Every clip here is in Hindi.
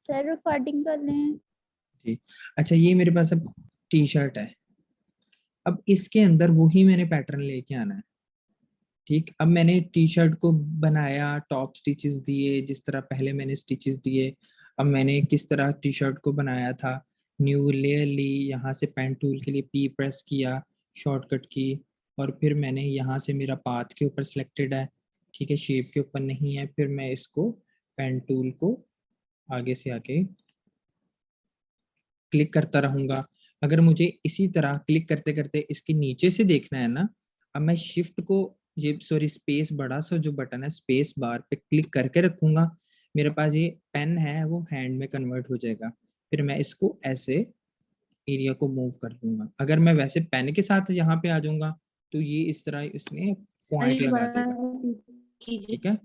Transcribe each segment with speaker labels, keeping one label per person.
Speaker 1: सर रिकॉर्डिंग कर लें।
Speaker 2: जी। अच्छा, ये मेरे पास अब टी शर्ट है। अब इसके अंदर वही मैंने पैटर्न लेके आना है। ठीक, अब मैंने टी शर्ट को बनाया, टॉप स्टिचेस दिए जिस तरह पहले मैंने स्टिचेस दिए। अब मैंने किस तरह टी शर्ट को बनाया था, न्यू लेयर ली, यहाँ से पेन टूल के लिए पी प्रेस किया शॉर्टकट की, और फिर मैंने यहाँ से मेरा पाथ के ऊपर सिलेक्टेड है, ठीक है, शेप के ऊपर नहीं है। फिर मैं इसको पेन टूल को आगे से आगे क्लिक करता रहूंगा। अगर मुझे इसी तरह क्लिक करते करते इसके नीचे से देखना है ना, अब मैं शिफ्ट को, ये सॉरी स्पेस बड़ा सा जो बटन है स्पेस बार पे क्लिक करके रखूंगा, मेरे पास ये पेन है वो हैंड में कन्वर्ट हो जाएगा। फिर मैं इसको ऐसे एरिया को मूव कर दूंगा। अगर मैं वैसे पेन के साथ यहाँ पे आ जाऊंगा तो ये इस तरह इसने
Speaker 1: सर
Speaker 2: पॉइंट
Speaker 1: ये
Speaker 2: लगा
Speaker 1: दोबारा
Speaker 2: देगा।
Speaker 1: कीजिए।
Speaker 2: ठीक है,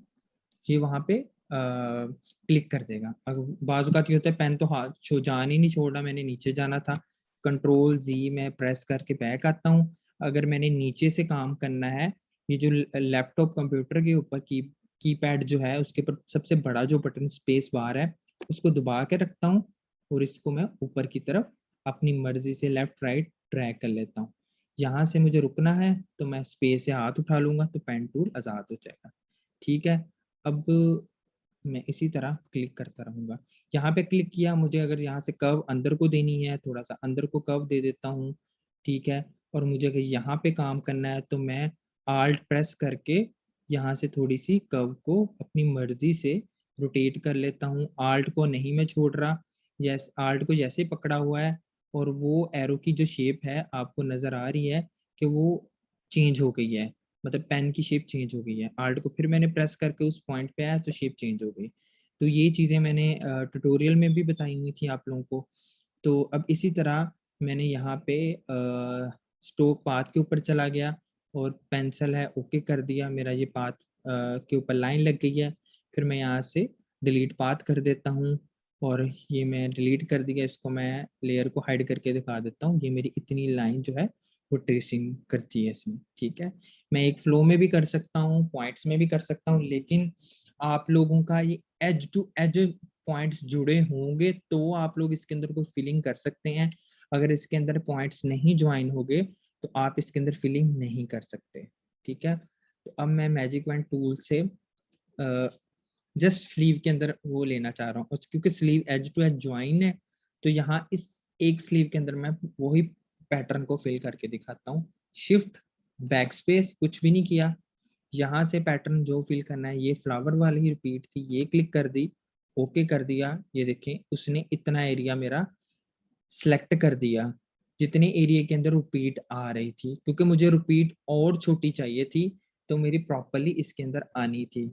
Speaker 2: ये वहां पे क्लिक कर देगा। अगर बाजू का ये होता है पेन तो हाथ जान ही नहीं छोड़ना, मैंने नीचे जाना था, कंट्रोल जी मैं प्रेस करके बैक आता हूँ। अगर मैंने नीचे से काम करना है, ये जो लैपटॉप कंप्यूटर के ऊपर कीपैड जो है उसके ऊपर सबसे बड़ा जो बटन स्पेस बार है उसको दबा के रखता हूँ, और इसको मैं ऊपर की तरफ अपनी मर्जी से लेफ्ट राइट ड्रैग कर लेता हूँ। यहाँ से मुझे रुकना है तो मैं स्पेस से हाथ उठा लूंगा तो पेन टूल आजाद हो जाएगा। ठीक है, अब मैं इसी तरह क्लिक करता रहूंगा। यहाँ पे क्लिक किया, मुझे अगर यहाँ से कर्व अंदर को देनी है, थोड़ा सा अंदर को कर्व दे देता हूँ। ठीक है, और मुझे अगर यहाँ पे काम करना है तो मैं आल्ट प्रेस करके यहाँ से थोड़ी सी कर्व को अपनी मर्जी से रोटेट कर लेता हूँ। आल्ट को नहीं मैं छोड़ रहा, यस आल्ट को जैसे पकड़ा हुआ है, और वो एरो की जो शेप है आपको नजर आ रही है कि वो चेंज हो गई है, मतलब पेन की शेप चेंज हो गई है। आर्ट को फिर मैंने प्रेस करके उस पॉइंट पे आया तो शेप चेंज हो गई। तो ये चीज़ें मैंने ट्यूटोरियल में भी बताई हुई थी आप लोगों को। तो अब इसी तरह मैंने यहाँ पे स्ट्रोक पाथ के ऊपर चला गया, और पेंसिल है ओके कर दिया, मेरा ये पाथ के ऊपर लाइन लग गई है। फिर मैं यहाँ से डिलीट पाथ कर देता हूँ, और ये मैं डिलीट कर दिया, इसको मैं लेयर को हाइड करके दिखा देता हूँ। ये मेरी इतनी लाइन जो है वो ट्रेसिंग करती है इसमें। ठीक है, मैं एक फ्लो में भी कर सकता हूँ, पॉइंट्स में भी कर सकता हूँ, लेकिन आप लोगों का ये एज टू एज पॉइंट्स जुड़े होंगे तो आप लोग इसके अंदर कोई फिलिंग कर सकते हैं। अगर इसके अंदर पॉइंट्स नहीं ज्वाइन होंगे तो आप इसके अंदर फिलिंग नहीं कर सकते। ठीक है, तो अब मैं मैजिक वैन टूल से जस्ट स्लीव के अंदर वो लेना चाह रहा हूँ, और क्योंकि sleeve edge to edge join है तो यहाँ इस एक स्लीव के अंदर मैं वही पैटर्न को फिल करके दिखाता हूँ। शिफ्ट बैक स्पेस, कुछ भी नहीं किया, यहाँ से पैटर्न जो फिल करना है, ये फ्लावर वाली रिपीट थी, ये क्लिक कर दी, ओके कर दिया। ये देखें उसने इतना एरिया मेरा सिलेक्ट कर दिया जितने एरिया के अंदर रिपीट आ रही थी, क्योंकि मुझे रिपीट और छोटी चाहिए थी तो मेरी प्रॉपरली इसके अंदर आनी थी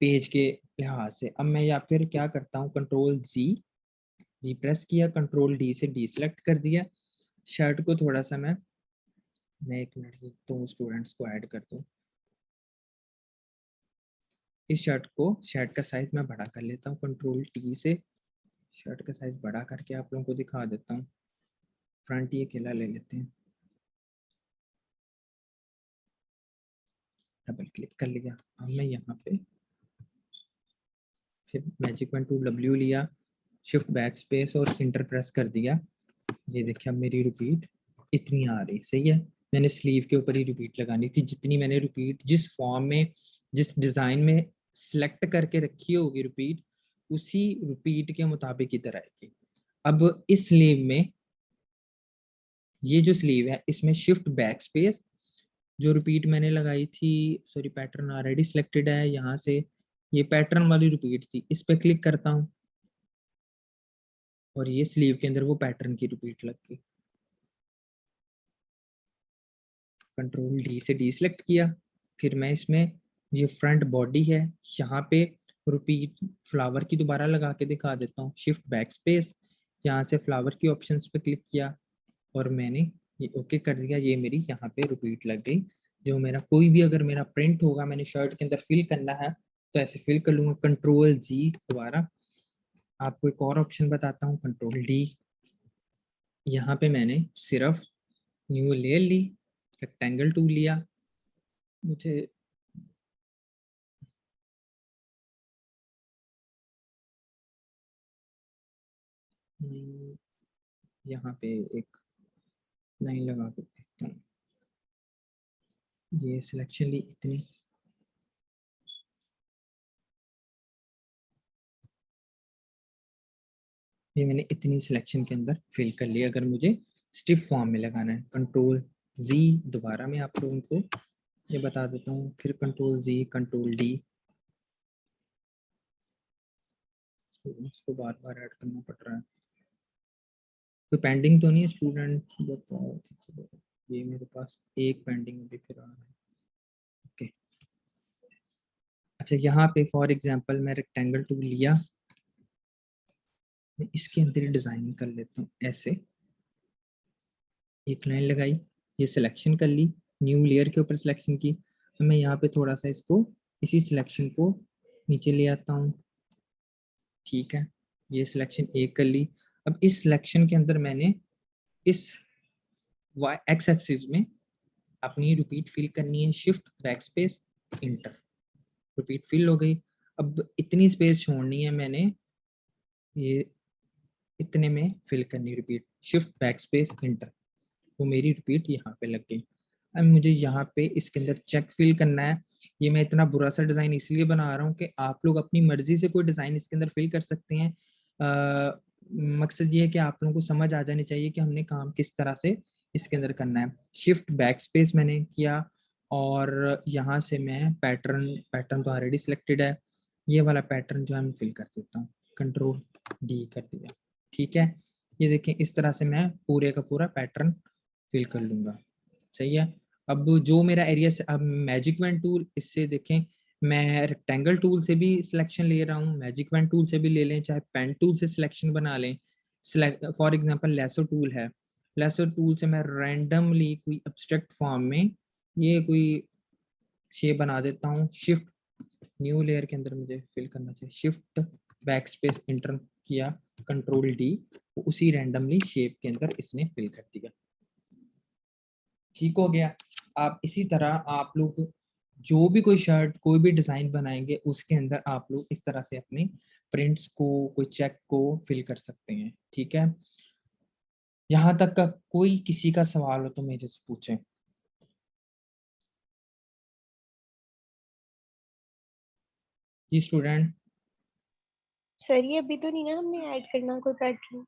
Speaker 2: पेज के लिहाज से। अब मैं या फिर क्या करता हूँ, कंट्रोल जी प्रेस किया, कंट्रोल डी से डी सिलेक्ट कर दिया। शर्ट को थोड़ा सा मैं एक मिनट तो स्टूडेंट्स को ऐड कर दूँ। इस शर्ट का साइज मैं बड़ा कर लेता हूँ, कंट्रोल टी से शर्ट का साइज बड़ा करके आप लोगों को दिखा देता हूँ। फ्रंट ये अकेला ले लेते हैं, डबल क्लिक कर लिया। अब मैं यहाँ पे फिर मैजिक वन टू डब्ल्यू लिया, शिफ्ट बैक स्पेस और इंटर प्रेस कर दिया। ये देखिए अब मेरी रिपीट इतनी आ रही, सही है। मैंने स्लीव के ऊपर ही रिपीट लगानी थी, जितनी मैंने रिपीट जिस फॉर्म में जिस डिजाइन में सिलेक्ट करके रखी होगी रिपीट, उसी रिपीट के मुताबिक इधर आएगी। अब इस स्लीव में, ये जो स्लीव है इसमें शिफ्ट बैक स्पेस, जो रिपीट मैंने लगाई थी, सॉरी पैटर्न ऑलरेडी सिलेक्टेड है, यहाँ से ये पैटर्न वाली रिपीट थी, इस पे क्लिक करता हूँ और ये स्लीव के अंदर वो पैटर्न की रिपीट लग गई। कंट्रोल डी से डी सिलेक्ट किया, फिर मैं इसमें ये फ्रंट बॉडी है यहाँ पे रिपीट फ्लावर की दोबारा लगा के दिखा देता हूँ। शिफ्ट बैक स्पेस, यहाँ से फ्लावर की ऑप्शंस पे क्लिक किया और मैंने ये ओके कर दिया। ये मेरी यहाँ पे रिपीट लग गई। जो मेरा कोई भी अगर मेरा प्रिंट होगा, मैंने शर्ट के अंदर फिल करना है तो ऐसे फिल कर लूंगा। कंट्रोल जी दोबारा, आपको एक और ऑप्शन बताता हूँ, कंट्रोल डी, यहाँ पे मैंने सिर्फ न्यू लेयर ली, रेक्टेंगल टूल लिया, मुझे नहीं, यहाँ पे एक लाइन लगा के देखता हूँ। ये सिलेक्शन ली इतनी, ये मैंने इतनी सिलेक्शन के अंदर फिल कर लिया। अगर मुझे स्टिफ फॉर्म में लगाना है, कंट्रोल जी, दोबारा मैं आप लोगों को ये बता देता हूँ, फिर कंट्रोल जी, कंट्रोल डी, इसको बार बार ऐड करना पड़ रहा है। कोई पेंडिंग तो नहीं है स्टूडेंट, बताओ। ये मेरे पास एक पेंडिंग अभी फिर आ रहा है। ओके, अच्छा यहाँ पे फॉर एग्जांपल मैं रेक्टेंगल टूल लिया, मैं इसके अंदर डिजाइनिंग कर लेता हूँ। ऐसे एक लाइन लगाई, ये सिलेक्शन कर ली, न्यू लेयर के ऊपर सिलेक्शन की। तो मैं यहाँ पे थोड़ा सा इसको, इसी सिलेक्शन को नीचे ले आता हूँ। ठीक है, ये सिलेक्शन एक कर ली। अब इस सिलेक्शन के अंदर मैंने इस वाई एक्स एक्सिस में अपनी रिपीट फिल करनी है, shift backspace enter, repeat fill हो गई। अब इतनी स्पेस छोड़नी है मैंने, ये इतने में फिल करनी, repeat shift backspace inter, वो मेरी रिपीट यहाँ पे लग गई। अब मुझे यहाँ पे इसके अंदर चेक फिल करना है। ये मैं इतना बुरा सा डिजाइन इसलिए बना रहा हूँ कि आप लोग अपनी मर्जी से कोई डिजाइन इसके अंदर फिल कर सकते हैं। मकसद ये है कि आप लोगों को समझ आ जानी चाहिए कि हमने काम किस तरह से इसके अंदर करना है। शिफ्ट बैक स्पेस मैंने किया और यहाँ से मैं पैटर्न, पैटर्न तो ऑलरेडी सिलेक्टेड है, ये वाला पैटर्न जो है मैं फिल कर देता हूँ, कंट्रोल डी कर दिया। ठीक है, ये देखें इस तरह से मैं पूरे का पूरा पैटर्न फिल कर लूंगा। सही है। अब जो मेरा एरिया से, अब मैजिक वैन टूल, इससे देखें मैं रेक्टेंगल टूल से भी सिलेक्शन ले रहा हूँ, मैजिक वैन टूल से भी ले लें, चाहे पेन टूल से सिलेक्शन बना लें। फॉर एग्जांपल लेसो टूल है, लेसो टूल से मैं रैंडमली कोई एब्स्ट्रैक्ट फॉर्म में ये कोई शेप बना देता हूँ। शिफ्ट न्यू लेयर के अंदर मुझे फिल करना चाहिए, शिफ्ट बैक स्पेस इंटर किया, कंट्रोल डी, उसी रैंडमली शेप के अंदर इसने फिल कर दिया। ठीक हो गया। आप इसी तरह आप लोग जो भी कोई शर्ट, कोई भी डिजाइन बनाएंगे, उसके अंदर आप लोग इस तरह से अपने प्रिंट्स को, कोई चेक को फिल कर सकते हैं। ठीक है, यहाँ तक का कोई किसी का सवाल हो तो मेरे से पूछें। जी स्टूडेंट।
Speaker 3: सर ये अभी तो नहीं ना हमने ऐड करना कोई पैटर्न?